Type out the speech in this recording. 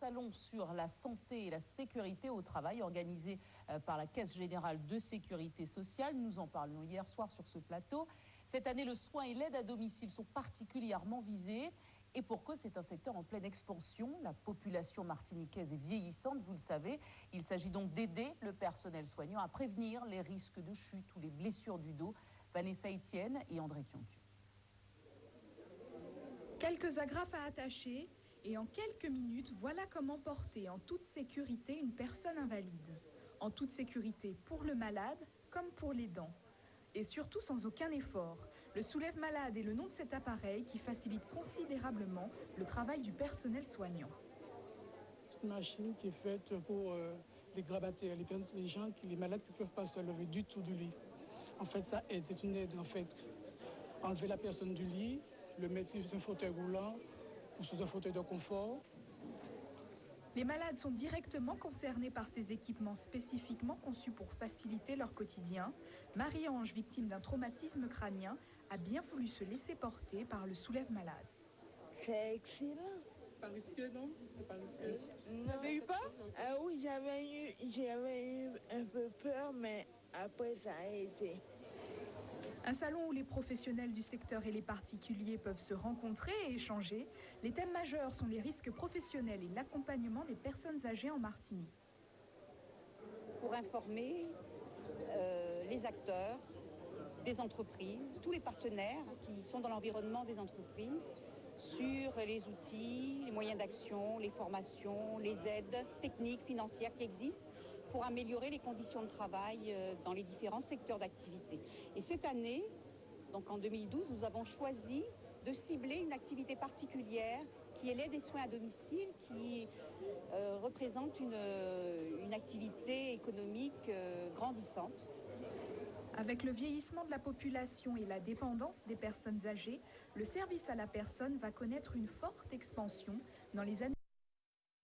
Salon sur la santé et la sécurité au travail organisé par la Caisse générale de sécurité sociale. Nous en parlions hier soir sur ce plateau. Cette année, le soin et l'aide à domicile sont particulièrement visés. Et pour cause, c'est un secteur en pleine expansion. La population martiniquaise est vieillissante, vous le savez. Il s'agit donc d'aider le personnel soignant à prévenir les risques de chute ou les blessures du dos. Vanessa Etienne et André Kioncu. Quelques agrafes à attacher et en quelques minutes, voilà comment porter en toute sécurité une personne invalide. En toute sécurité pour le malade comme pour les dents. Et surtout sans aucun effort. Le soulève-malade est le nom de cet appareil qui facilite considérablement le travail du personnel soignant. C'est une machine qui est faite pour les grabataires, les malades qui ne peuvent pas se lever du tout du lit. En fait, ça aide, c'est une aide en fait. Enlever la personne du lit, le mettre sur un fauteuil roulant ou sous un fauteuil de confort. Les malades sont directement concernés par ces équipements spécifiquement conçus pour faciliter leur quotidien. Marie-Ange, victime d'un traumatisme crânien, a bien voulu se laisser porter par le soulève-malade. C'est excellent. Pas risqué, non? Pas risqué. Vous avez eu peur? Oui, j'avais eu un peu peur, mais après ça a été. Un salon où les professionnels du secteur et les particuliers peuvent se rencontrer et échanger. Les thèmes majeurs sont les risques professionnels et l'accompagnement des personnes âgées en Martinique. Pour informer les acteurs des entreprises, tous les partenaires qui sont dans l'environnement des entreprises, sur les outils, les moyens d'action, les formations, les aides techniques, financières qui existent pour améliorer les conditions de travail dans les différents secteurs d'activité. Et cette année, donc en 2012, nous avons choisi de cibler une activité particulière qui est l'aide et soins à domicile, qui représente une activité économique grandissante. Avec le vieillissement de la population et la dépendance des personnes âgées, le service à la personne va connaître une forte expansion dans les années